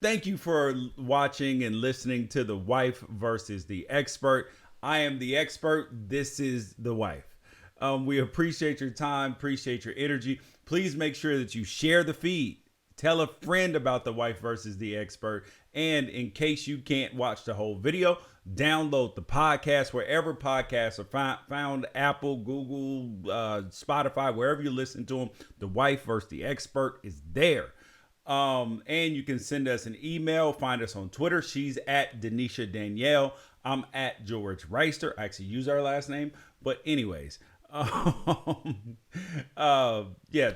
Thank you for watching and listening to The Wife versus the Expert. I am the expert. This is the wife. We appreciate your time, appreciate your energy. Please make sure that you share the feed. Tell a friend about The Wife versus the Expert. And in case you can't watch the whole video, download the podcast wherever podcasts are found, Apple, Google, Spotify, wherever you listen to them. The Wife versus the Expert is there. And you can send us an email. Find us on Twitter. She's at Danisha Danielle. I'm at George Reister. I actually use our last name. But anyways, yeah,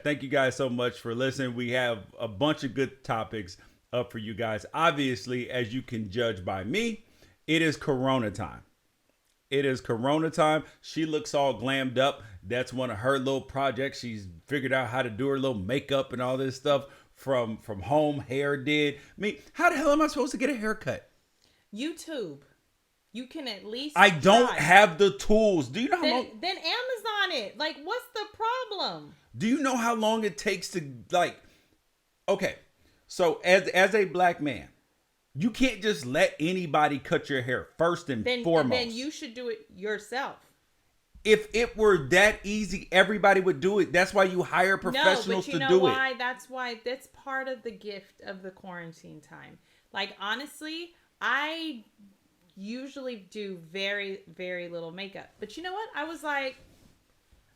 thank you guys so much for listening. We have a bunch of good topics up for you guys. Obviously, as you can judge by me, it is Corona time. It is Corona time. She looks all glammed up. That's one of her little projects. She's figured out how to do her little makeup and all this stuff from home. Hair did. I mean, how the hell am I supposed to get a haircut? YouTube. You can at least I don't try. have the tools. Do you know how then, long? Then Amazon it. Like, what's the problem? Do you know how long it takes to like? Okay, so as a black man, you can't just let anybody cut your hair first and foremost. Then you should do it yourself. If it were that easy, everybody would do it. That's why you hire professionals to do it. No, but you know why? That's part of the gift of the quarantine time. Like, honestly, I usually do very, very little makeup. But you know what? I was like,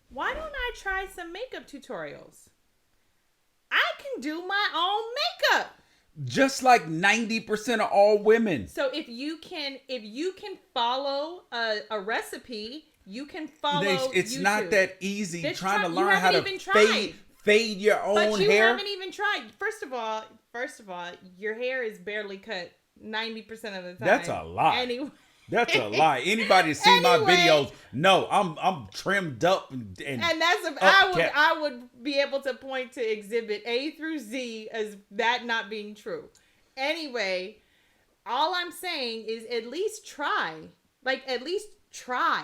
why don't I try some makeup tutorials? I can do my own makeup. Just like 90% of all women. So if you can follow a recipe, you can follow It's YouTube. not that easy trying to learn how to fade your own hair. But you haven't even tried. First of all, your hair is barely cut 90% of the time. That's a lie. Anyway. That's a lie. Anybody that see my videos, no, I'm trimmed up and that's I would be able to point to exhibit A through Z as that not being true. Anyway, all I'm saying is at least try. Like, at least try.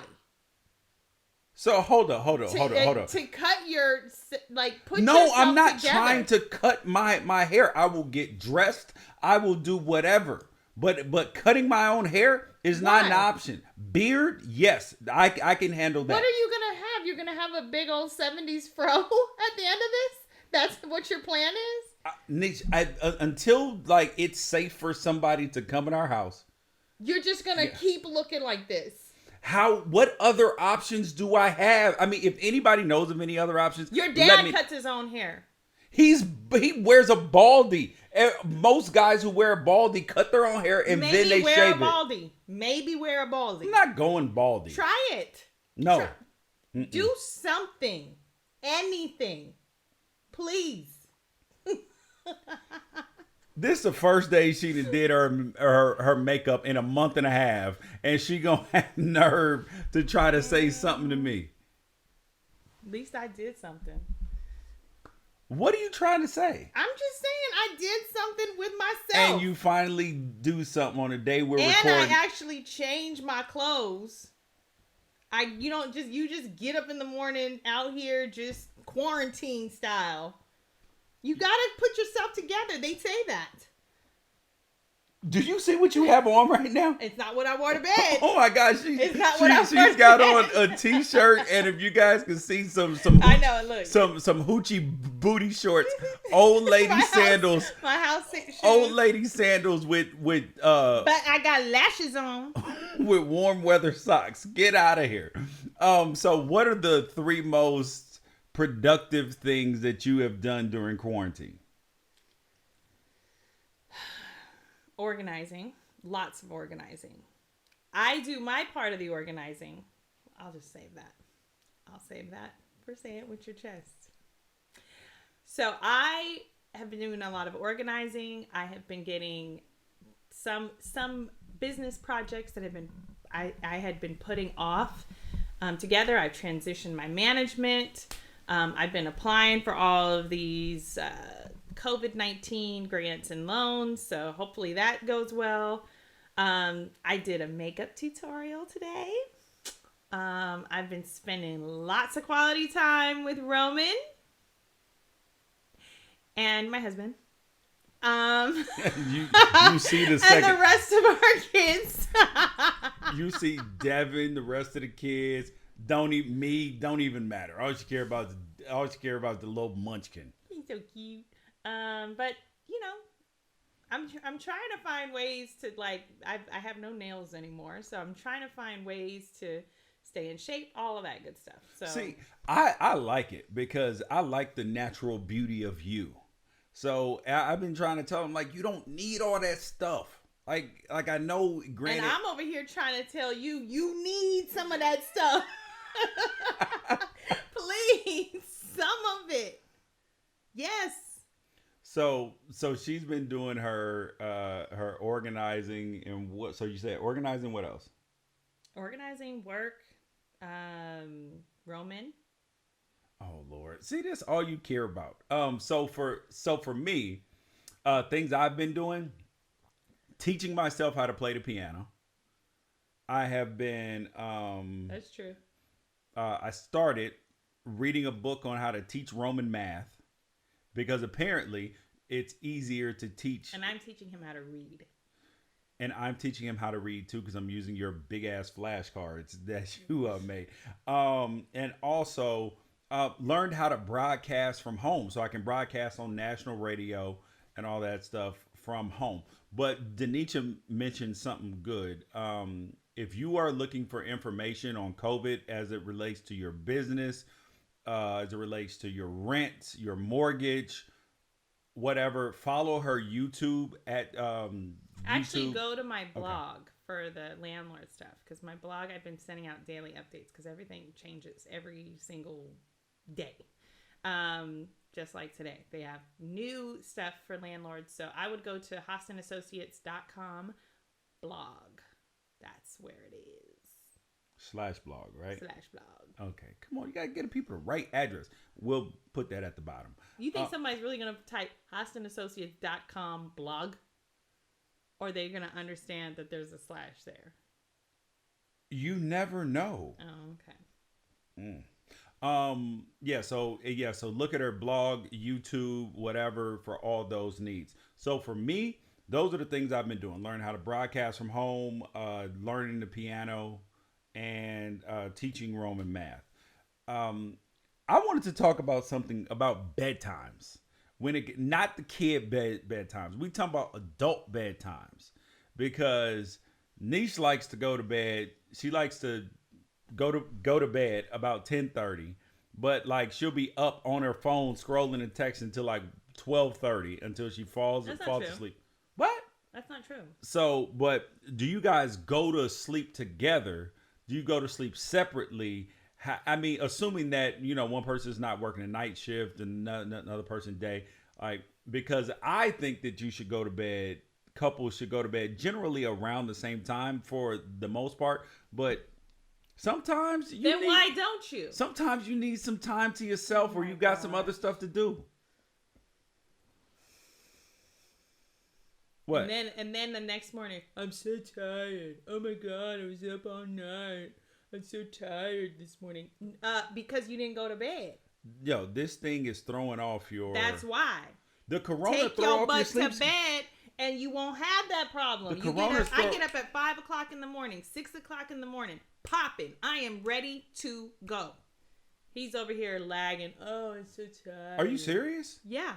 So hold on. To cut your, like, put No, yourself I'm not together. trying to cut my hair. I will get dressed. I will do whatever. But cutting my own hair is not an option. Beard, yes, I can handle that. What are you gonna have? You're gonna have a big old 70s fro at the end of this? That's what your plan is? Until like it's safe for somebody to come in our house. You're just gonna keep looking like this. What other options do I have? I mean, if anybody knows of any other options, your dad cuts his own hair. He wears a baldy. Most guys who wear a baldy cut their own hair and then they shave it. Maybe wear a baldy. I'm not going baldy. Try it. No. Do something. Anything. Please. This is the first day she did her makeup in a month and a half, and she gonna have nerve to try to say something to me. At least I did something. What are you trying to say? I'm just saying I did something with myself. And you finally do something on a day we're recording. recording. And I actually changed my clothes. You just get up in the morning out here just quarantine style. You gotta put yourself together. They say that. Do you see what you have on right now? It's not what I wore to bed. Oh my gosh, she's got on a t-shirt, and if you guys can see some I know, look, some hoochie booty shorts, old lady sandals, my house shoes. Old lady sandals with but I got lashes on with warm weather socks. Get out of here. So what are the 3 most productive things that you have done during quarantine? Organizing. Lots of organizing. I do my part of the organizing. I'll just save that. I'll save that for say it with your chest. So I have been doing a lot of organizing. I have been getting some business projects that I had been putting off together. I've transitioned my management. I've been applying for all of these COVID-19 grants and loans, so hopefully that goes well. I did a makeup tutorial today. I've been spending lots of quality time with Roman and my husband. you you see the and second. the rest of our kids. You see Devin, the rest of the kids. Don't even matter. All you care about is the little munchkin. He's so cute. But you know, I'm trying to find ways to like. I have no nails anymore, so I'm trying to find ways to stay in shape. All of that good stuff. So See, I like it because I like the natural beauty of you. So I've been trying to tell him like you don't need all that stuff. Like I know. Granted, and I'm over here trying to tell you need some of that stuff. Please, some of it. Yes. So she's been doing her organizing and what? So you said organizing. What else? Organizing work. Roman. Oh Lord, see this all you care about. So for me, things I've been doing, teaching myself how to play the piano. I have been. That's true. I started reading a book on how to teach Roman math because apparently it's easier to teach. And I'm teaching him how to read. And I'm teaching him how to read too because I'm using your big ass flashcards that you made. And also learned how to broadcast from home so I can broadcast on national radio and all that stuff from home. But Danisha mentioned something good. If you are looking for information on COVID as it relates to your business, as it relates to your rent, your mortgage, whatever, follow her YouTube at Actually, YouTube. go to my blog for the landlord stuff because my blog, I've been sending out daily updates because everything changes every single day. Just like today, they have new stuff for landlords. So I would go to HostinAssociates.com blog. That's where it is. /blog, right? /blog. Okay, come on. You got to get people the right address. We'll put that at the bottom. You think somebody's really going to type HostinAssociates.com blog? Or they're going to understand that there's a slash there? You never know. Oh, okay. So look at her blog, YouTube, whatever, for all those needs. So for me, those are the things I've been doing. Learning how to broadcast from home, learning the piano, and teaching Roman math. I wanted to talk about something about bedtimes. Not the kid bedtimes. We talking about adult bedtimes because Niche likes to go to bed. She likes to go to bed about 10:30, but like she'll be up on her phone scrolling and texting until like 12:30 until she falls asleep. What? That's not true. So, but do you guys go to sleep together? Do you go to sleep separately? I mean, assuming that, one person is not working a night shift and another person day, like, because I think that you should go to bed, couples should go to bed generally around the same time for the most part, but sometimes why don't you? Sometimes you need some time to yourself or you got some other stuff to do. What? And then the next morning, I'm so tired. Oh my God, I was up all night. I'm so tired this morning. Because you didn't go to bed. Yo, this thing is throwing off your... That's why. The corona Take throw your off butt your sleep... to bed and you won't have that problem. I get up at 5 o'clock in the morning, 6 o'clock in the morning, popping. I am ready to go. He's over here lagging. Oh, I'm so tired. Are you serious? Yeah.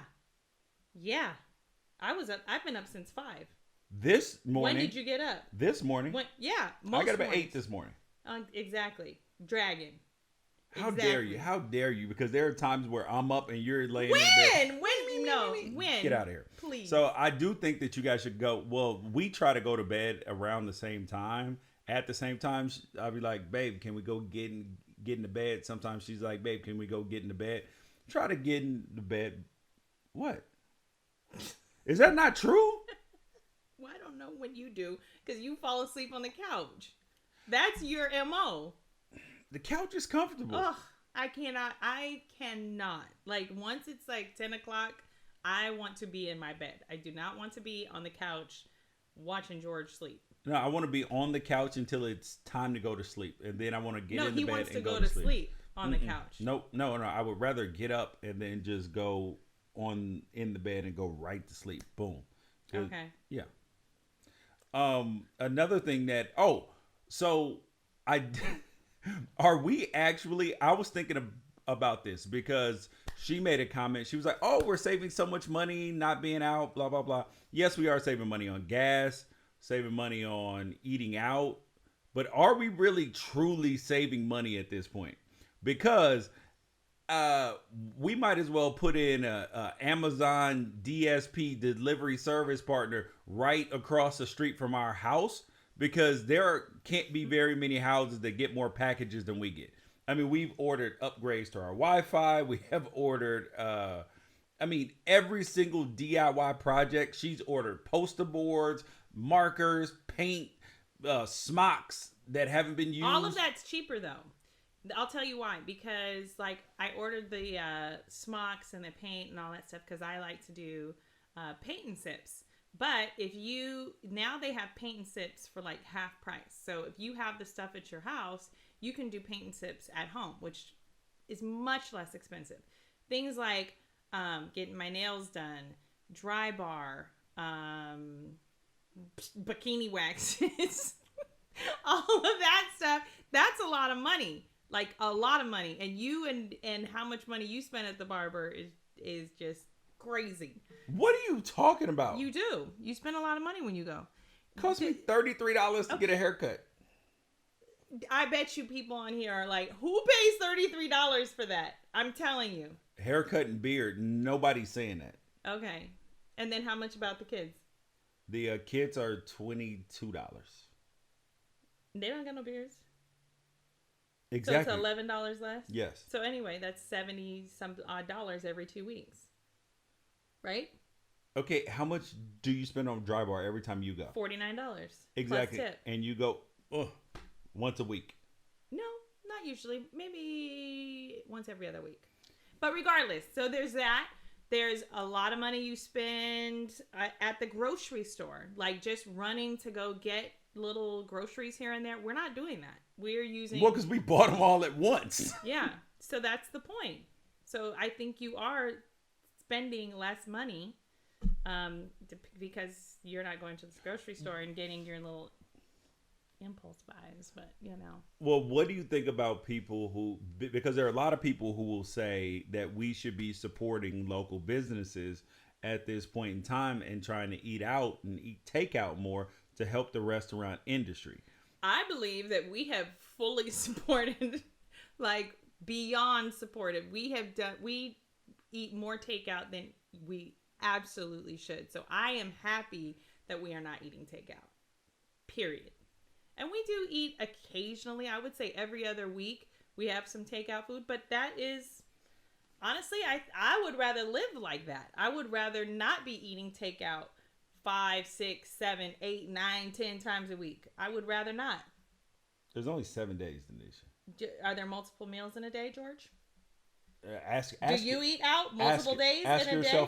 I've been up since 5. This morning. When did you get up? This morning. I got up at 8 this morning. Exactly. Dragon. How dare you? How dare you? Because there are times where I'm up and you're laying in bed. When? Get out of here. Please. So I do think that you guys should go. Well, we try to go to bed around the same time. At the same time, I'll be like, babe, can we go get in the bed? Sometimes she's like, babe, can we go get in the bed? Try to get in the bed. What? Is that not true? Well, I don't know what you do because you fall asleep on the couch. That's your MO. The couch is comfortable. Ugh, I cannot. Like, once it's like 10 o'clock, I want to be in my bed. I do not want to be on the couch watching George sleep. No, I want to be on the couch until it's time to go to sleep. And then I want to get in the bed and go to sleep. No, he wants to go to sleep on the couch. No. I would rather get up and then just go in the bed and go right to sleep. Boom. Okay. Yeah. Another thing that so I are we actually? I was thinking about this because she made a comment. She was like, "Oh, we're saving so much money not being out, blah blah blah." Yes, we are saving money on gas, saving money on eating out, but are we really truly saving money at this point? Because we might as well put in a Amazon DSP delivery service partner right across the street from our house, because there can't be very many houses that get more packages than we get. I mean, we've ordered upgrades to our Wi-Fi. We have ordered, every single DIY project. She's ordered poster boards, markers, paint, smocks that haven't been used. All of that's cheaper though. I'll tell you why. Because like I ordered the smocks and the paint and all that stuff because I like to do paint and sips. But now they have paint and sips for like half price. So if you have the stuff at your house, you can do paint and sips at home, which is much less expensive. Things like getting my nails done, dry bar, bikini waxes, all of that stuff. That's a lot of money. Like a lot of money. And how much money you spend at the barber is just crazy. What are you talking about? You do. You spend a lot of money when you go. It cost me $33 to get a haircut. I bet you people on here are like, who pays $33 for that? I'm telling you. Haircut and beard. Nobody's saying that. Okay. And then how much about the kids? The kids are $22. They don't got no beards. Exactly. So it's $11 less? Yes. So anyway, that's 70 some odd dollars every 2 weeks. Right? Okay, how much do you spend on dry bar every time you go? $49. Exactly. Plus tip. And you go once a week. No, not usually. Maybe once every other week. But regardless, so there's that. There's a lot of money you spend at the grocery store. Like just running to go get little groceries here and there. We're not doing that. We're using... Well, because we bought them all at once. Yeah. So that's the point. So I think you are spending less money because you're not going to the grocery store and getting your little impulse buys, but Well, what do you think about people who, because there are a lot of people who will say that we should be supporting local businesses at this point in time and trying to eat out and eat takeout more to help the restaurant industry. I believe that we have fully supported, like beyond supportive. We eat more takeout than we absolutely should. So I am happy that we are not eating takeout. Period. And we do eat occasionally. I would say every other week we have some takeout food, but that is honestly, I would rather live like that. I would rather not be eating takeout 5, 6, 7, 8, 9, 10 times a week. I would rather not. There's only 7 days, Danisha. Are there multiple meals in a day, George? Do you eat out multiple days in a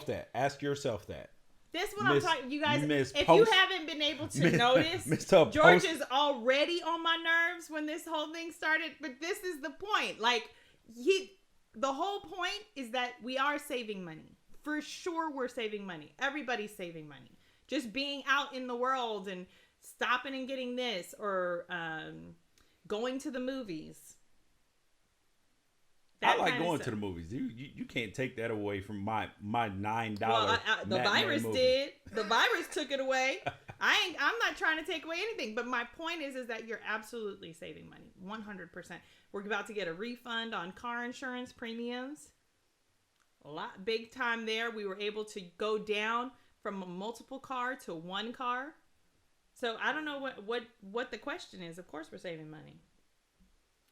day? Ask yourself that. This is what I'm talking. You guys, if you haven't been able to notice, George is already on my nerves when this whole thing started. But this is the point. Like the whole point is that we are saving money. For sure, we're saving money. Everybody's saving money. Just being out in the world and stopping and getting this or going to the movies. I like going to the movies. You can't take that away from my $9. Well, the virus did. The virus took it away. I'm not trying to take away anything, but my point is that you're absolutely saving money, 100%. We're about to get a refund on car insurance premiums. A lot, big time there. We were able to go down from a multiple car to one car. So I don't know what the question is. Of course, we're saving money.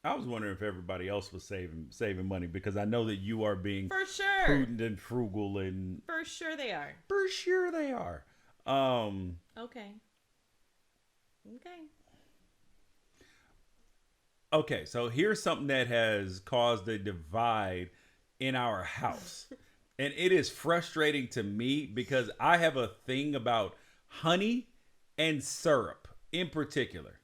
I was wondering if everybody else was saving money, because I know that you are being for sure prudent and frugal, and for sure they are. For sure they are. Okay. Okay, so here's something that has caused a divide in our house. And it is frustrating to me because I have a thing about honey and syrup in particular.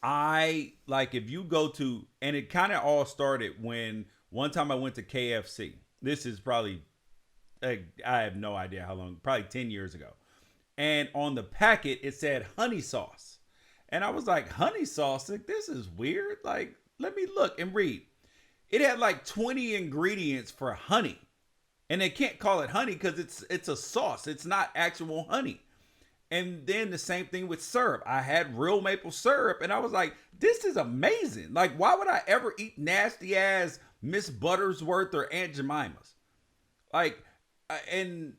I like, if you go to, and it kind of all started when one time I went to KFC. This is probably I have no idea how long, probably 10 years ago. And on the packet, it said honey sauce. And I was like, honey sauce? Like, this is weird. Like, let me look and read. It had like 20 ingredients for honey. And they can't call it honey because it's a sauce. It's not actual honey. And then the same thing with syrup. I had real maple syrup and I was like, this is amazing. Like, why would I ever eat nasty ass Miss Buttersworth or Aunt Jemima's? Like, and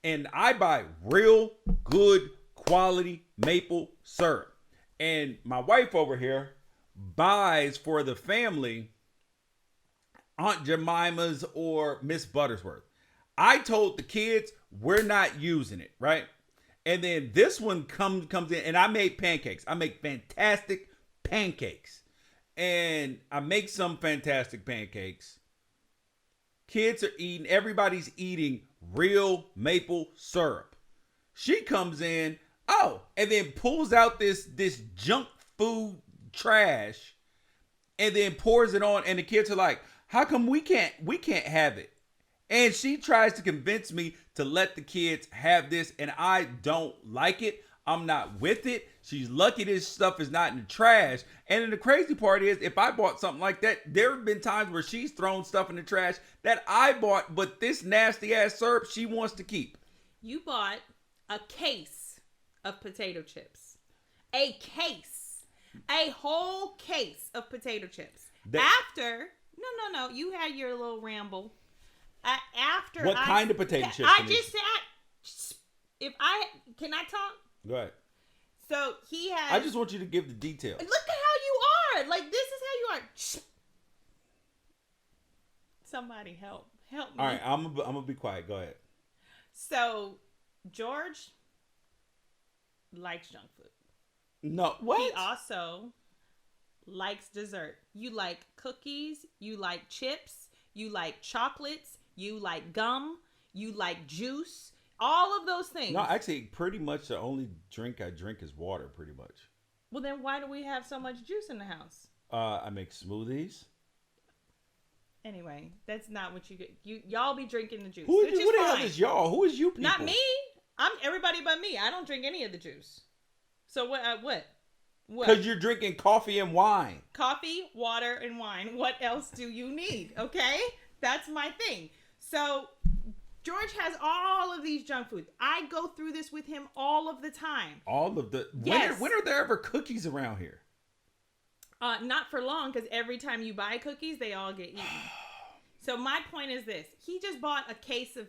I buy real good quality maple syrup. And my wife over here buys for the family Aunt Jemima's or Miss Buttersworth. I told the kids we're not using it, right? And then this one comes in, and I made pancakes. I make fantastic pancakes. And I make some fantastic pancakes. Kids are eating, everybody's eating real maple syrup. She comes in, and then pulls out this junk food trash and then pours it on, and the kids are like, how come we can't have it? And she tries to convince me to let the kids have this, and I don't like it. I'm not with it. She's lucky this stuff is not in the trash. And then the crazy part is, if I bought something like that, there have been times where she's thrown stuff in the trash that I bought, but this nasty ass syrup she wants to keep. You bought a case of potato chips. A case. A whole case of potato chips. After, no, you had your little ramble. After what kind of potato chips? I just said, can I talk? Go ahead. So he has. I just want you to give the details. Look at how you are. Like, this is how you are. Somebody help me. All right, I'm gonna be quiet. Go ahead. So George likes junk food. No, what? He also likes dessert. You like cookies. You like chips. You like chocolates. You like gum. You like juice. All of those things. No, actually, pretty much the only drink I drink is water, pretty much. Well, then why do we have so much juice in the house? I make smoothies. Anyway, that's not what you get. Y'all be drinking the juice. Who the hell is y'all? Who is you people? Not me. I'm everybody but me. I don't drink any of the juice. So what? Because you're drinking coffee and wine. Coffee, water, and wine. What else do you need? Okay? That's my thing. So George has all of these junk foods. I go through this with him all of the time. All of the... Yes. When are there ever cookies around here? Not for long, because every time you buy cookies, they all get eaten. So my point is this. He just bought a case of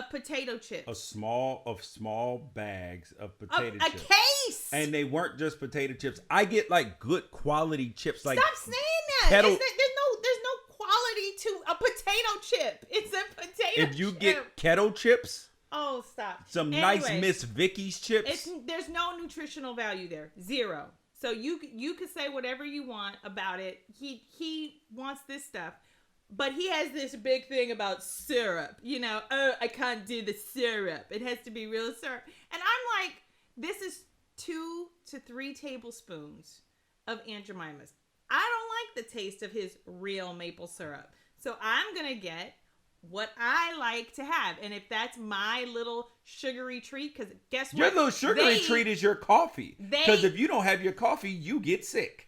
potato chips. Of small bags of potato chips. A case! And they weren't just potato chips. I get like good quality chips. Like stop saying that. There's no quality to a potato chip. It's a potato chip. If you get kettle chips. Oh, stop. Some nice Miss Vicky's chips. There's no nutritional value there. Zero. So you could say whatever you want about it. He wants this stuff. But he has this big thing about syrup. I can't do the syrup. It has to be real syrup. And I'm like, this is 2 to 3 tablespoons of Aunt Jemima's. I don't like the taste of his real maple syrup. So I'm going to get what I like to have. And if that's my little sugary treat, because guess what? Your little sugary treat is your coffee. Because if you don't have your coffee, you get sick.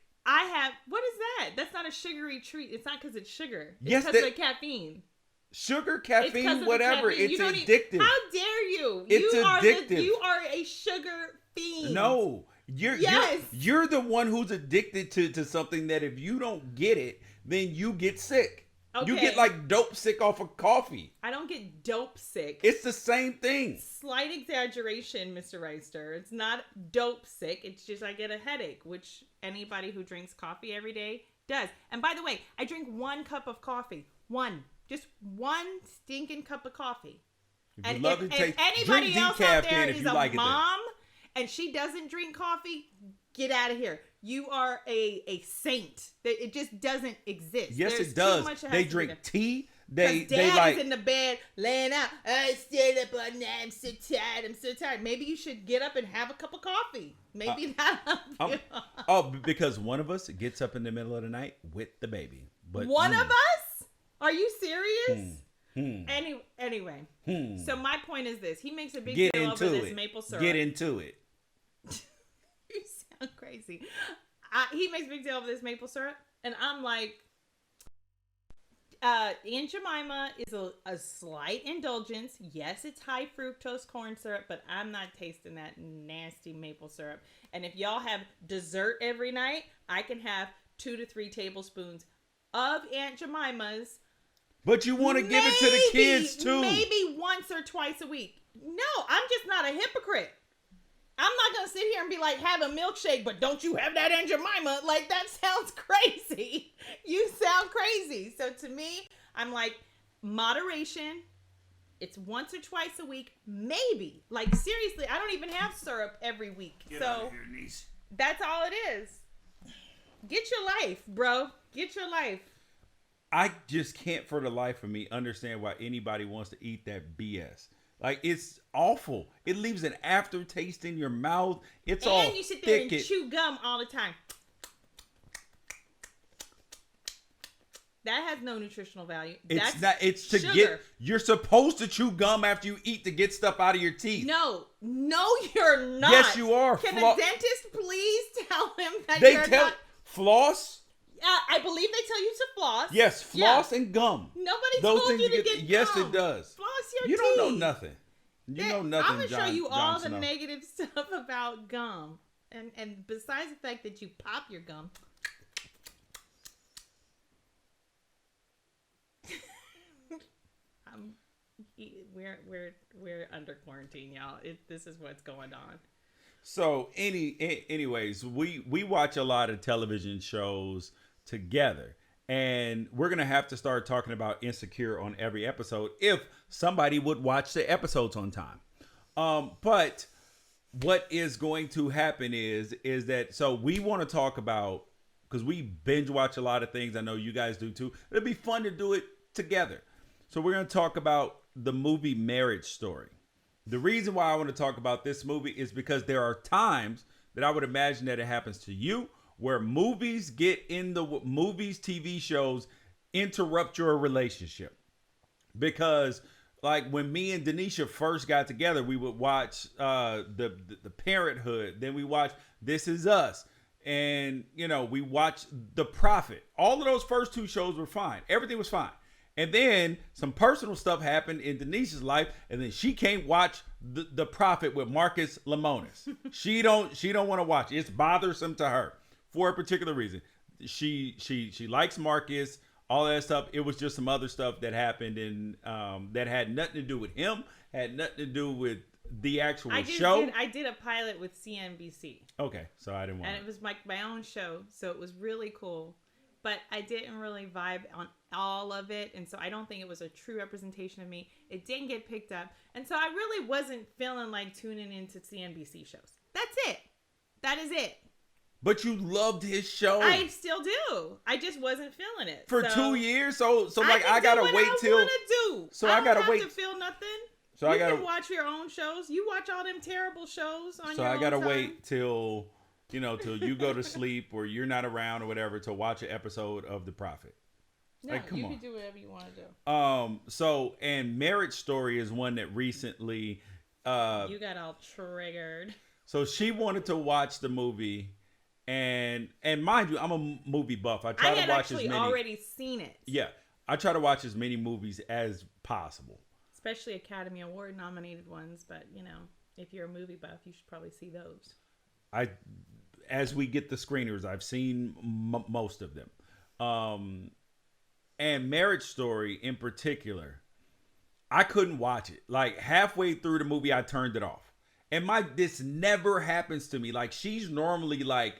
What is that? That's not a sugary treat. It's not because it's sugar. It's yes, because of the caffeine. Sugar, caffeine, whatever. It's addictive. How dare you? It's addictive. You are a sugar fiend. No. You're the one who's addicted to something that if you don't get it, then you get sick. Okay. You get like dope sick off of coffee. I don't get dope sick. It's the same thing. Slight exaggeration, Mr. Reister. It's not dope sick. It's just I get a headache, which anybody who drinks coffee every day does. And by the way, I drink 1 cup of coffee. Just one stinking cup of coffee. And if anybody else out there is a like mom and she doesn't drink coffee, get out of here. You are a saint. It just doesn't exist. Yes, it does. They drink tea. They is in the bed laying out. I stayed up all night. I'm so tired. Maybe you should get up and have a cup of coffee. Maybe that'll help you. Because one of us gets up in the middle of the night with the baby. But one of us? Are you serious? Anyway. So my point is this. He makes a big deal over this maple syrup. Get into it. You sound crazy. He makes a big deal over this maple syrup. And I'm like, Aunt Jemima is a slight indulgence. Yes, it's high fructose corn syrup, but I'm not tasting that nasty maple syrup. And if y'all have dessert every night, I can have 2 to 3 tablespoons of Aunt Jemima's. But you want to give it to the kids too. Maybe once or twice a week. No, I'm just not a hypocrite. I'm not going to sit here and be like, have a milkshake, but don't you have that Aunt Jemima? Like, that sounds crazy. You sound crazy. So to me, I'm like, moderation. It's once or twice a week. Maybe. Like, seriously, I don't even have syrup every week. Get out of here, niece. That's all it is. Get your life, bro. Get your life. I just can't for the life of me understand why anybody wants to eat that BS. Like, it's awful. It leaves an aftertaste in your mouth. It's all thick. And you sit there and chew gum all the time. That has no nutritional value. It's not. It's to sugar. Get. You're supposed to chew gum after you eat to get stuff out of your teeth. No, you're not. Yes, you are. Can the dentist please tell him that you're not? Floss. I believe they tell you to floss. Yes, floss and gum. Nobody told you to get gum. Yes, it does. Floss your teeth. You don't know nothing. You know nothing. I'm gonna show you all the negative stuff about gum, and besides the fact that you pop your gum. We're under quarantine, y'all. This is what's going on. So anyways, we watch a lot of television shows together, and we're gonna have to start talking about Insecure on every episode if somebody would watch the episodes on time. But what is going to happen is that, so we want to talk about, because we binge watch a lot of things. I know you guys do too. It'd be fun to do it together. So we're gonna talk about the movie Marriage Story. The reason why I want to talk about this movie is because there are times that I would imagine that it happens to you, where movies, TV shows interrupt your relationship. Because like when me and Danisha first got together, we would watch the Parenthood. Then we watched This Is Us. And, we watched The Prophet. All of those first 2 shows were fine. Everything was fine. And then some personal stuff happened in Denisha's life, and then she can't watch the Prophet with Marcus Lemonis. She don't want to watch it. It's bothersome to her for a particular reason. She likes Marcus, all that stuff. It was just some other stuff that happened, and that had nothing to do with him, had nothing to do with the actual show. I did a pilot with CNBC. Okay, so I didn't want. And it was my own show, so it was really cool. But I didn't really vibe on all of it. And so I don't think it was a true representation of me. It didn't get picked up. And so I really wasn't feeling like tuning into CNBC shows. That's it. That is it. But you loved his show. I still do. I just wasn't feeling it. For 2 years? So like I gotta wait till... I gotta wait. To feel nothing. So you can watch your own shows. You watch all them terrible shows on your own time. So I gotta wait till... till you go to sleep or you're not around or whatever to watch an episode of The Prophet. No, come you on. can do whatever you want to do. So, and Marriage Story is one that recently... you got all triggered. So she wanted to watch the movie, and mind you, I'm a movie buff. I try to watch as many... already seen it. Yeah. I try to watch as many movies as possible. Especially Academy Award nominated ones, but, if you're a movie buff, you should probably see those. As we get the screeners, I've seen most of them. And Marriage Story in particular, I couldn't watch it. Like halfway through the movie, I turned it off. And this never happens to me. Like she's normally like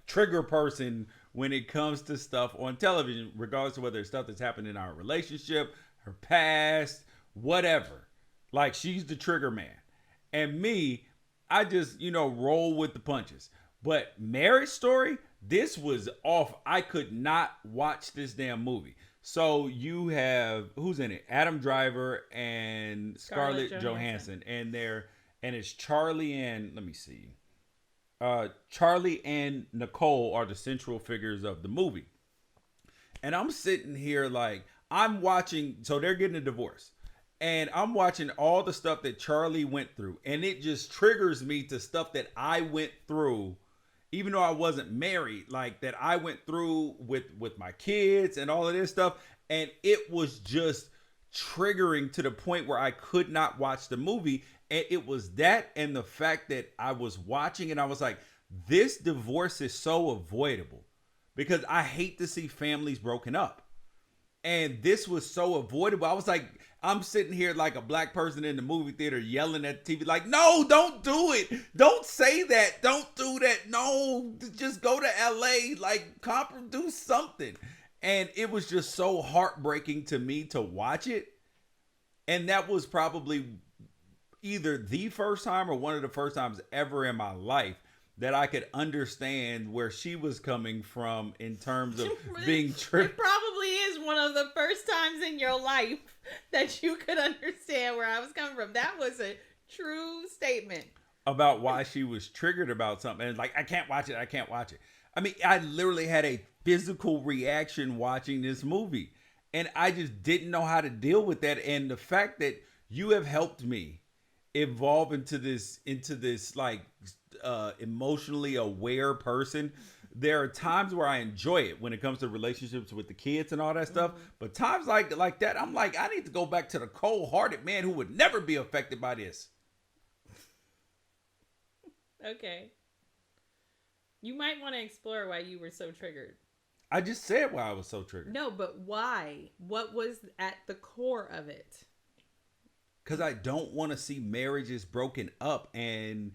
trigger person when it comes to stuff on television, regardless of whether it's stuff that's happened in our relationship, her past, whatever. Like she's the trigger man. And me, I just, roll with the punches. But Marriage Story, this was off. I could not watch this damn movie. So you have, who's in it? Adam Driver and Scarlett Johansson. And it's Charlie and, let me see. Charlie and Nicole are the central figures of the movie. And I'm sitting here like, I'm watching, so they're getting a divorce. And I'm watching all the stuff that Charlie went through. And it just triggers me to stuff that I went through, even though I wasn't married, like that I went through with my kids and all of this stuff. And it was just triggering to the point where I could not watch the movie. And it was that and the fact that I was watching and I was like, this divorce is so avoidable because I hate to see families broken up. And this was so avoidable. I was like, I'm sitting here like a black person in the movie theater yelling at the TV, like, no, don't do it. Don't say that. Don't do that. No, just go to LA, like, do something. And it was just so heartbreaking to me to watch it. And that was probably either the first time or one of the first times ever in my life that I could understand where she was coming from in terms of being tripped. It probably is one of the first times in your life that you could understand where I was coming from. That was a true statement. About why she was triggered about something. And like, I can't watch it. I can't watch it. I mean, I literally had a physical reaction watching this movie. And I just didn't know how to deal with that. And the fact that you have helped me evolve into this like emotionally aware person. There are times where I enjoy it when it comes to relationships with the kids and all that stuff. But times like that, I'm like, I need to go back to the cold-hearted man who would never be affected by this. Okay. You might want to explore why you were so triggered. I just said why I was so triggered. No, but why? What was at the core of it? Because I don't want to see marriages broken up and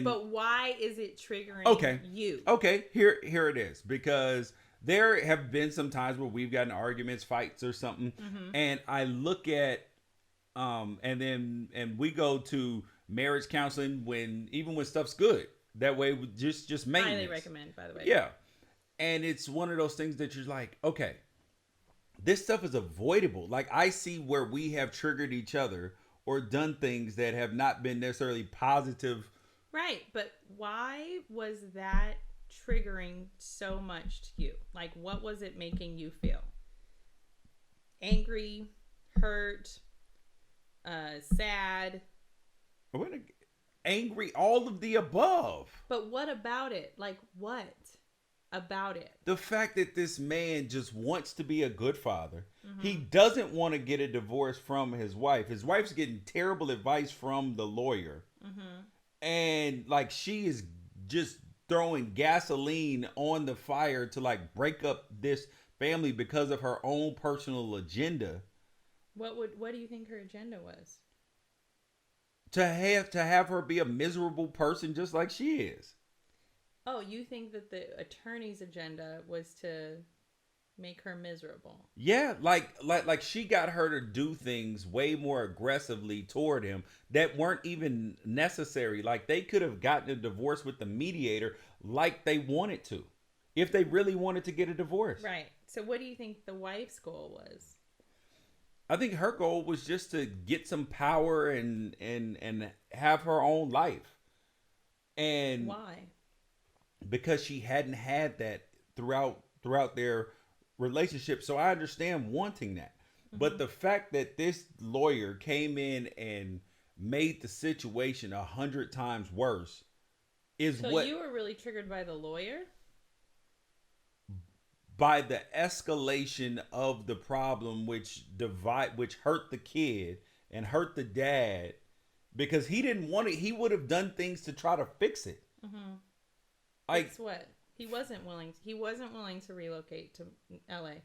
but why is it triggering you? Okay, here it is. Because there have been some times where we've gotten arguments, fights or something, and I look at and we go to marriage counseling when stuff's good. That way we just maintenance. Highly recommend, by the way. Yeah. And it's one of those things that you're like, okay, this stuff is avoidable. Like I see where we have triggered each other or done things that have not been necessarily positive. Right. But why was that triggering so much to you? Like, what was it making you feel? Angry, hurt, sad? Angry, all of the above. But what about it? Like, what about it? The fact that this man just wants to be a good father. He doesn't want to get a divorce from his wife. His wife's getting terrible advice from the lawyer. And like she is just throwing gasoline on the fire to like break up this family because of her own personal agenda. What do you think her agenda was? To have her be a miserable person just like she is. Oh, you think that the attorney's agenda was to make her miserable? Yeah, like she got her to do things way more aggressively toward him that weren't even necessary. Like they could have gotten a divorce with the mediator like they wanted to, if they really wanted to get a divorce. Right. So what do you think the wife's goal was? I think her goal was just to get some power and have her own life. And why? Because she hadn't had that throughout their relationship. So I understand wanting that. But the fact that this lawyer came in and made the situation 100 times worse is so what... you were really triggered by the lawyer? By the escalation of the problem, which hurt the kid and hurt the dad, because he didn't want it. He would have done things to try to fix it. Like, fix what? He wasn't willing to relocate to LA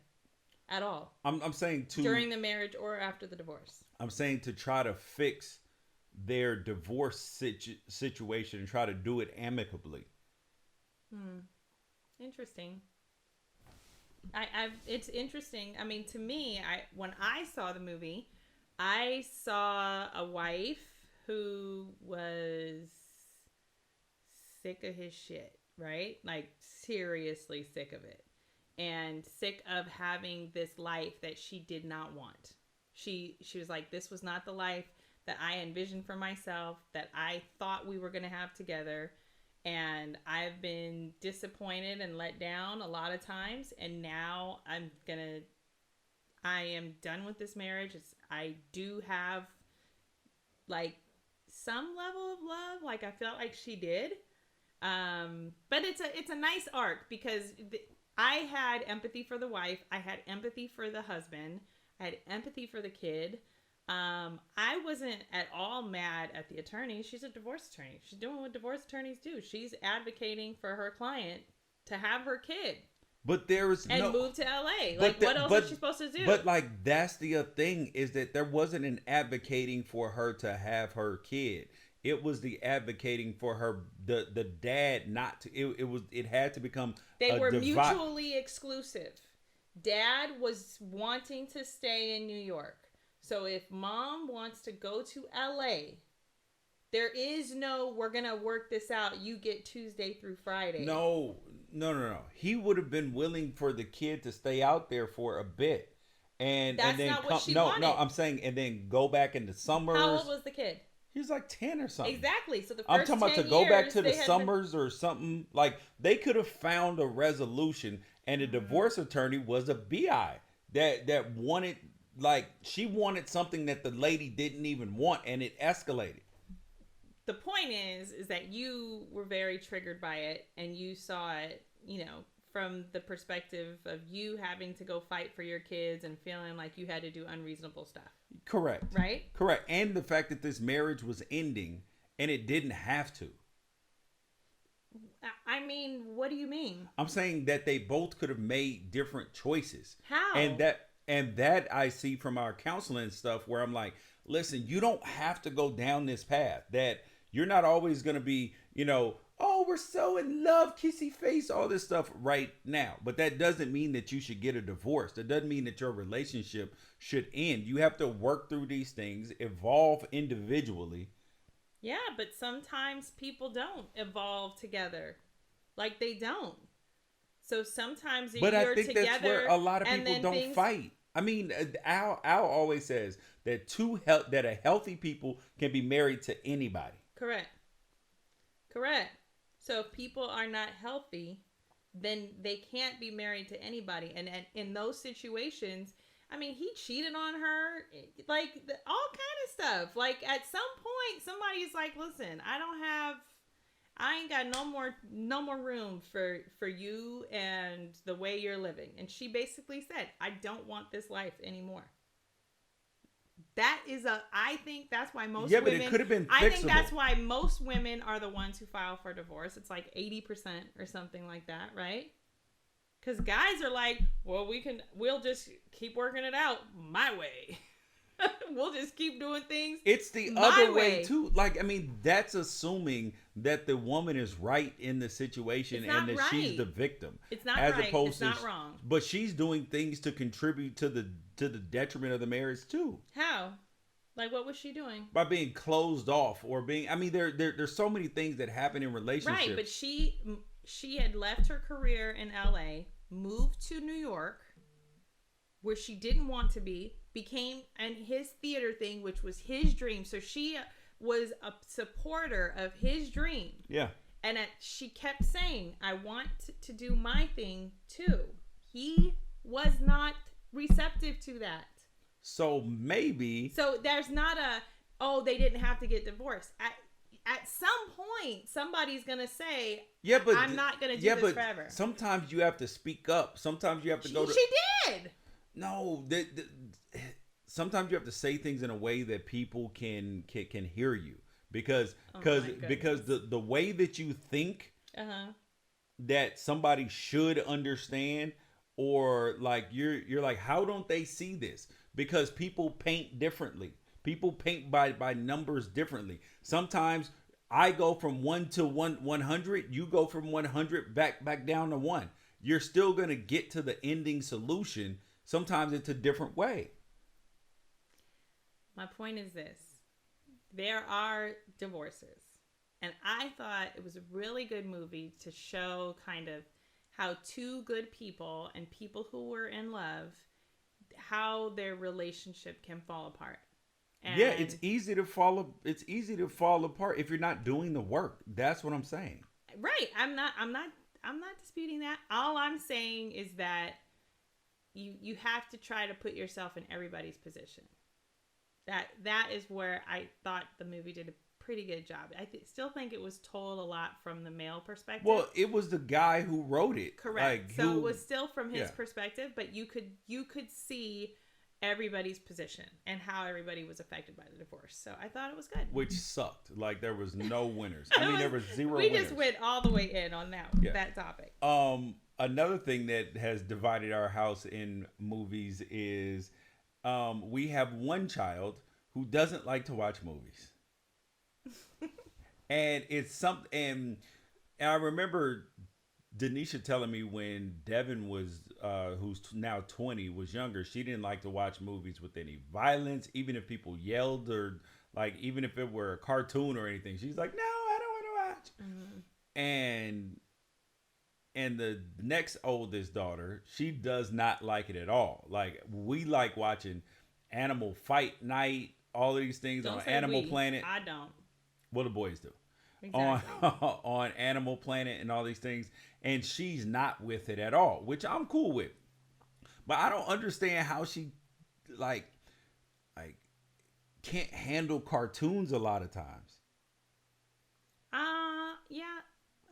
at all. I'm saying during the marriage or after the divorce. I'm saying to try to fix their divorce situation and try to do it amicably. Interesting. It's interesting. I mean, to me, when I saw the movie, I saw a wife who was sick of his shit, right? Like seriously sick of it, and sick of having this life that she did not want. She was like, this was not the life that I envisioned for myself, that I thought we were going to have together. And I've been disappointed and let down a lot of times. And now I am done with this marriage. I do have like some level of love. Like I felt like she did. But it's a nice arc because I had empathy for the wife. I had empathy for the husband. I had empathy for the kid. I wasn't at all mad at the attorney. She's a divorce attorney. She's doing what divorce attorneys do. She's advocating for her client to have her kid. But there's and move to LA. Like, what else is she supposed to do? But like, that's the thing, is that there wasn't an advocating for her to have her kid. It was the advocating for her, the dad not to. It had to become. They were mutually exclusive. Dad was wanting to stay in New York. So if mom wants to go to LA, there is no, we're going to work this out. You get Tuesday through Friday. No. He would have been willing for the kid to stay out there for a bit. And That's then not what she wanted. No, I'm saying, and then go back into summers. How old was the kid? He was like 10 or something. Exactly. So the first I'm talking about to go back to the summers or something. Like, they could have found a resolution, and the divorce attorney was a BI that wanted, like, she wanted something that the lady didn't even want, and it escalated. The point is that you were very triggered by it, and you saw it, from the perspective of you having to go fight for your kids and feeling like you had to do unreasonable stuff. Correct. Right? Correct. And the fact that this marriage was ending and it didn't have to. I mean, what do you mean? I'm saying that they both could have made different choices. How? And that I see from our counseling and stuff, where I'm like, listen, you don't have to go down this path. That you're not always going to be, oh, we're so in love, kissy face, all this stuff right now. But that doesn't mean that you should get a divorce. That doesn't mean that your relationship should end. You have to work through these things, evolve individually. Yeah, but sometimes people don't evolve together. Like, they don't. So sometimes but you're I think together, that's where a lot of people don't fight. I mean, Al always says that that a healthy people can be married to anybody. Correct. So if people are not healthy, then they can't be married to anybody. And in those situations, I mean, he cheated on her, like all kind of stuff. Like, at some point, somebody's like, listen, I ain't got no more room for you and the way you're living. And she basically said, I don't want this life anymore. I think that's why most women... but it could have been fixable. I think that's why most women are the ones who file for divorce. It's like 80% or something like that, right? Because guys are like, well, we'll just keep working it out my way. We'll just keep doing things. It's the other way too. Like, I mean, that's assuming that the woman is right in the situation and that she's the victim. It's not right. It's not wrong. But she's doing things to contribute to the detriment of the marriage too. How? Like, what was she doing? By being closed off or being... I mean, there's so many things that happen in relationships. Right, but she had left her career in LA, moved to New York, where she didn't want to be, and his theater thing, which was his dream. So she was a supporter of his dream. Yeah. And she kept saying, I want to do my thing too. He was not receptive to that. So maybe... So there's not they didn't have to get divorced. At some point, somebody's going to say, but I'm not going to do this forever. Sometimes you have to speak up. Sometimes you have to go to... She did! No, sometimes you have to say things in a way that people can hear you, because the way that you think that somebody should understand, or like you're like, how don't they see this? Because people paint differently. People paint by numbers differently. Sometimes I go from 1 to 100. You go from 100 back down to 1. You're still gonna get to the ending solution. Sometimes it's a different way. My point is this. There are divorces. And I thought it was a really good movie to show kind of how two good people and people who were in love, how their relationship can fall apart. And it's easy to fall apart if you're not doing the work. That's what I'm saying. Right. I'm not disputing that. All I'm saying is that you have to try to put yourself in everybody's position. That is where I thought the movie did a pretty good job. I still think it was told a lot from the male perspective. Well, it was the guy who wrote it. Correct. So it was still from his perspective, but you could see everybody's position and how everybody was affected by the divorce. So I thought it was good. Which sucked. Like there was no winners. I mean, there was zero we winners. Just went all the way in on that topic. Another thing that has divided our house in movies is we have one child who doesn't like to watch movies. And it's something, and I remember Danisha telling me when Devin was, who's now 20, was younger, she didn't like to watch movies with any violence, even if people yelled or like, even if it were a cartoon or anything. She's like, no, I don't want to watch. Mm-hmm. And the next oldest daughter, she does not like it at all. Like we like watching Animal Fight Night, all of these things on Animal Planet. I don't. Well, the boys do. Exactly. On Animal Planet and all these things, and she's not with it at all, which I'm cool with. But I don't understand how she like can't handle cartoons a lot of times. Yeah.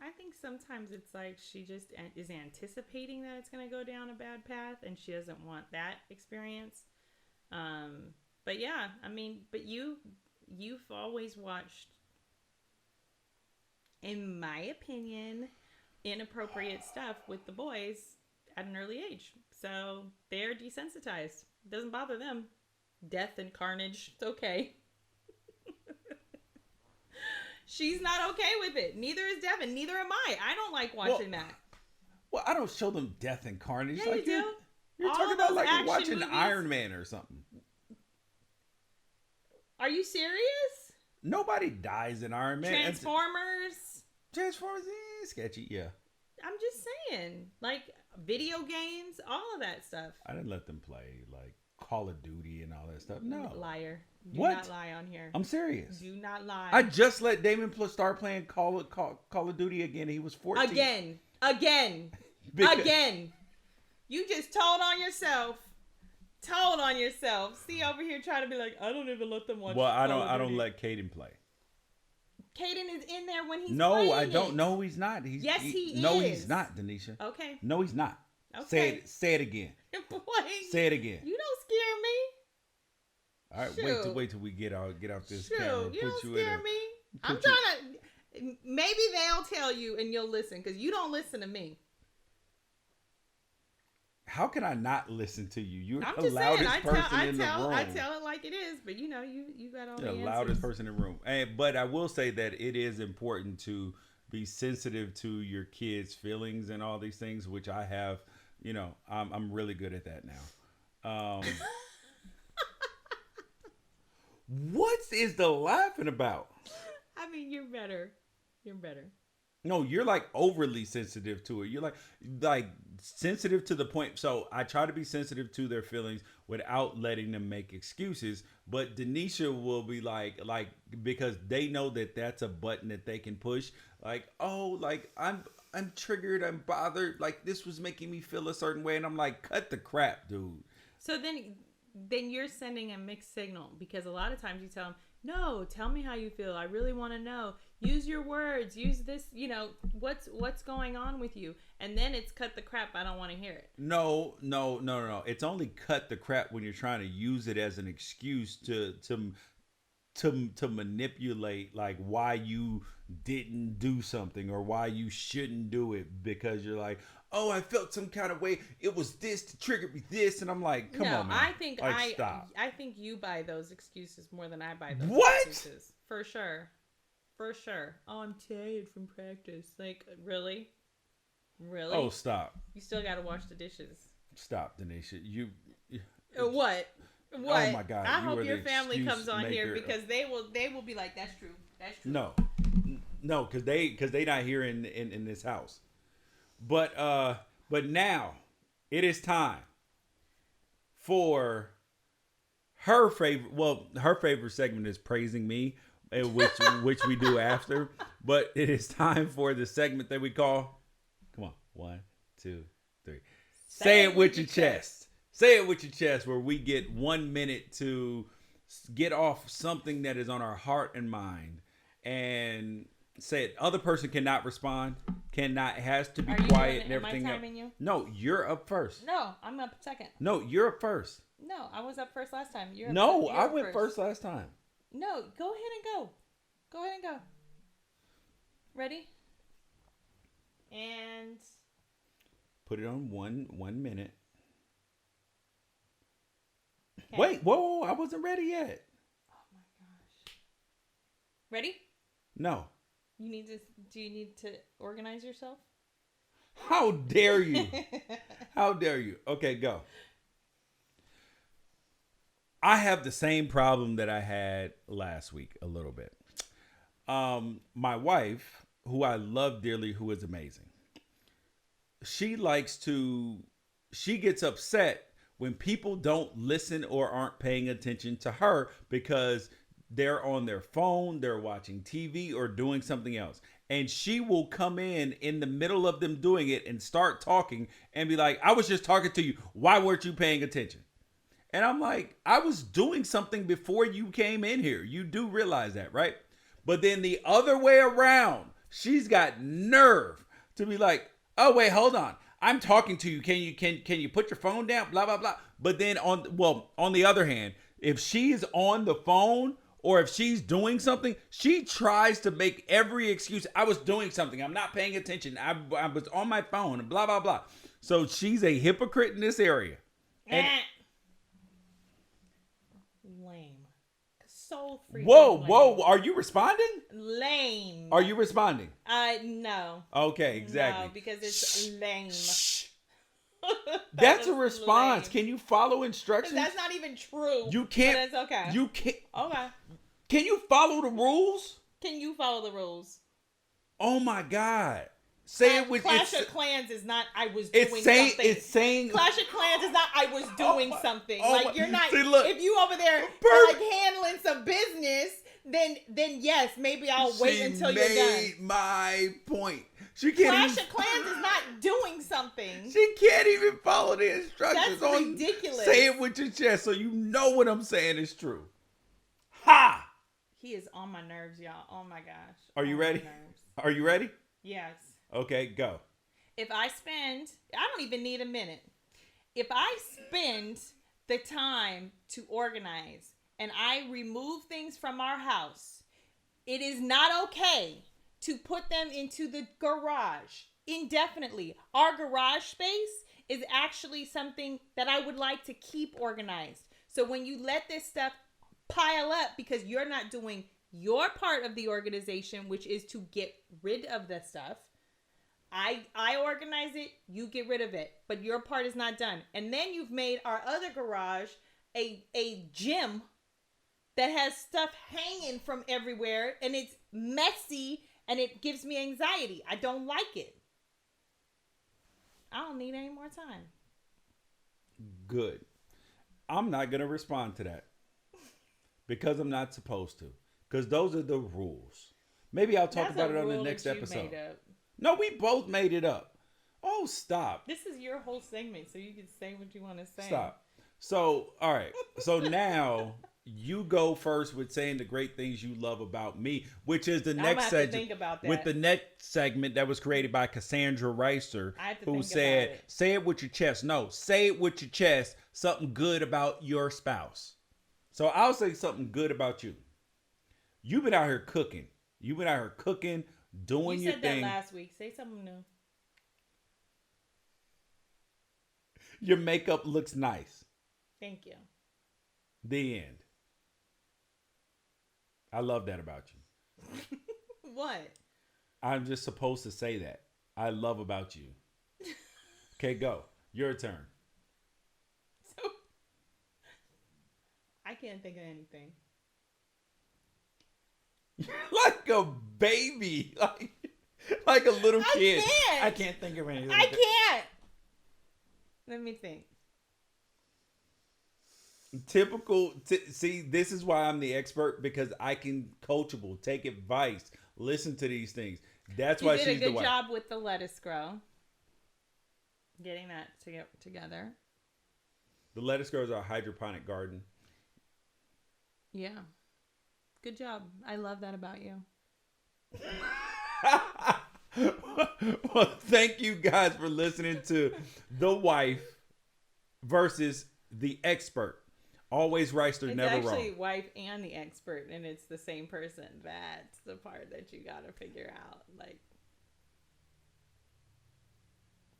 I think sometimes it's like she just is anticipating that it's going to go down a bad path, and she doesn't want that experience. But yeah, I mean, but you've always watched, in my opinion, inappropriate stuff with the boys at an early age. So they're desensitized. It doesn't bother them. Death and carnage, it's okay. She's not okay with it. Neither is Devin. Neither am I. I don't like watching that. Well, I don't show them death and carnage. Yeah, like you do. You're talking about like watching movies. Iron Man or something. Are you serious? Nobody dies in Iron Man. Transformers, sketchy, yeah. I'm just saying, like video games, all of that stuff. I didn't let them play like Call of Duty and all that stuff. No. Liar. Do what? not lie on here. I'm serious. Do not lie. I just let Damon start playing Call of Duty again. He was 14. Again. You just told on yourself. See, over here trying to be like, I don't even let them watch. Well, I don't let Caden play. Caden is in there when he's No, playing I don't. it. No, he's not. Yes, he is. No, he's not, Danisha. Okay. No, he's not. Okay. Say it again. Boy, say it again. You don't scare me. All right, wait till we get out this camera. You don't scare me. I'm trying to. Maybe they'll tell you and you'll listen, because you don't listen to me. How can I not listen to you? You're I'm the loudest person in the room. I tell it like it is, but you got all the answers. Loudest person in the room. But I will say that it is important to be sensitive to your kids' feelings and all these things, which I have. I'm really good at that now. What is the laughing about? I mean, you're better. No, you're like overly sensitive to it. You're like sensitive to the point. So I try to be sensitive to their feelings without letting them make excuses. But Danisha will be like because they know that that's a button that they can push. Like, oh, like I'm triggered. I'm bothered. Like this was making me feel a certain way. And I'm like, cut the crap, dude. So then you're sending a mixed signal, because a lot of times you tell them, no, tell me how you feel. I really want to know. Use your words. Use this, what's going on with you. And then it's cut the crap. I don't want to hear it. No. It's only cut the crap when you're trying to use it as an excuse to manipulate like why you didn't do something or why you shouldn't do it, because you're like, oh, I felt some kind of way. It was this to trigger me this, and I'm like, come on, man. Stop. I think you buy those excuses more than I buy those excuses. For sure. Oh, I'm tired from practice. Like, really? Oh, stop. You still got to wash the dishes. Stop, Danisha. You. What? Oh my God! I hope your family comes on here, because they will be like, that's true. No, because they not here in this house. But now it is time for her favorite. Well, her favorite segment is praising me, which we do after. But it is time for the segment that we call. Come on, 1, 2, 3. Say it with your chest. Say it with your chest, where we get 1 minute to get off something that is on our heart and mind, and say it. Other person cannot respond, has to be quiet and everything. Am I timing you? No, you're up first. No, I'm up second. No, you're up first. No, I was up first last time. I went first last time. No, go ahead and go. Go ahead and go. Ready? And put it on 1 minute. Okay. Wait, whoa, I wasn't ready yet. Oh my gosh. Ready? No. Do you need to organize yourself? How dare you? How dare you? Okay, go. I have the same problem that I had last week a little bit. My wife, who I love dearly, who is amazing. She gets upset when people don't listen or aren't paying attention to her because they're on their phone, they're watching TV or doing something else. And she will come in the middle of them doing it and start talking and be like, I was just talking to you. Why weren't you paying attention? And I'm like, I was doing something before you came in here. You do realize that, right? But then the other way around, she's got nerve to be like, oh, wait, hold on. I'm talking to you. Can you put your phone down? Blah, blah, blah. But then on the other hand, if she's on the phone or if she's doing something, she tries to make every excuse. I was doing something. I'm not paying attention. I was on my phone and blah, blah, blah. So she's a hypocrite in this area. And lame. So freaking whoa. lame. Are you responding? Lame. Are you responding? No. Okay, exactly. No, because it's lame. That's a response. Lame. Can you follow instructions? That's not even true. You can't. But it's okay. You can't. Okay. Can you follow the rules? Can you follow the rules? Oh my God. Say it with Clash of Clans is not I was doing something. It's saying Clash of Clans is not I was doing something. Like you're not. See, look, if you over there like handling some business, then yes, maybe I'll wait until you're done. She made my point. She can't. Clash of Clans is not doing something. She can't even follow the instructions. That's ridiculous. Say it with your chest so you know what I'm saying is true. Ha! He is on my nerves, y'all. Oh my gosh. Are you ready? Are you ready? Yes. Okay, go. If I don't even need a minute. If I spend the time to organize and I remove things from our house, it is not okay to put them into the garage indefinitely. Our garage space is actually something that I would like to keep organized. So when you let this stuff pile up because you're not doing your part of the organization, which is to get rid of the stuff, I organize it, you get rid of it, but your part is not done. And then you've made our other garage a gym that has stuff hanging from everywhere and it's messy and it gives me anxiety. I don't like it. I don't need any more time. Good. I'm not going to respond to that because I'm not supposed to, because those are the rules. Maybe I'll talk about it on the next episode. No, we both made it up. Oh, stop. This is your whole segment, so you can say what you want to say. Stop. So, all right. So now you go first with saying the great things you love about me, which is the next segment. Think about that. With the next segment that was created by Cassandra Reister, who said, say it with your chest. No, say it with your chest, something good about your spouse. So I'll say something good about you. You've been out here cooking. Doing your thing. You said that last week. Say something new. Your makeup looks nice. Thank you. The end. I love that about you. What? I'm just supposed to say that. I love about you. Okay, go. Your turn. So, I can't think of anything. Like a baby. Like a little kid. I can't think of anything. I can't. Let me think. Typical. See, this is why I'm the expert, because I can coachable, take advice, listen to these things. That's why she's the wife. You did a good job with the lettuce grow. Getting that together. The lettuce grows a hydroponic garden. Yeah. Good job. I love that about you. Well, thank you guys for listening to The Wife versus the Expert. Always right, It's never actually wrong. wife and the expert, and it's the same person. That's the part that you gotta figure out. Like,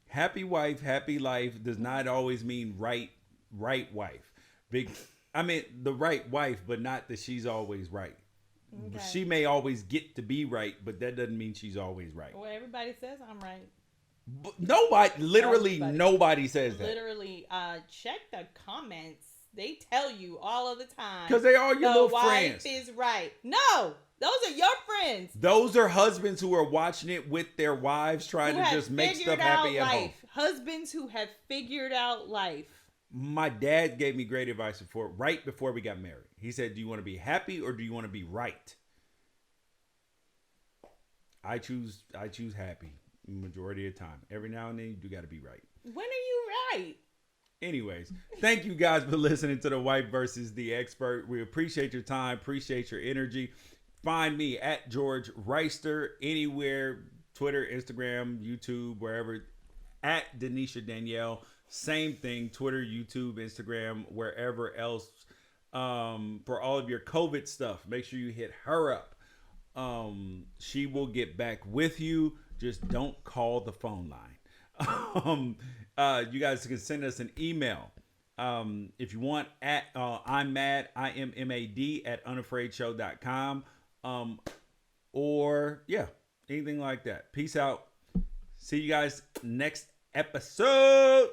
Happy wife, happy life does not always mean right wife. Big, I mean the right wife, but not that she's always right. okay. She may always get to be right, but that doesn't mean she's always right. Well, everybody says I'm right. But nobody, literally Everybody. nobody says that. Literally, check the comments. They tell you all of the time. Because they are your the little wife friends. is right. No, those are your friends. Those are husbands who are watching it with their wives, trying Who to have just make figured stuff happy out at home. life. Husbands who have figured out life. My dad gave me great advice right before we got married. He said, "Do you want to be happy or do you want to be right?" I choose happy majority of the time. Every now and then you got to be right. When are you right? Anyways, thank you guys for listening to The Wife versus the Expert. We appreciate your time, appreciate your energy. Find me at George Reister anywhere, Twitter, Instagram, YouTube, wherever. At Danisha Danielle, same thing, Twitter, YouTube, Instagram, wherever else. For all of your COVID stuff, make sure you hit her up. She will get back with you. Just don't call the phone line. You guys can send us an email. If you want at I'm mad, IMMAD at unafraidshow.com. Or yeah, anything like that. Peace out. See you guys next episode.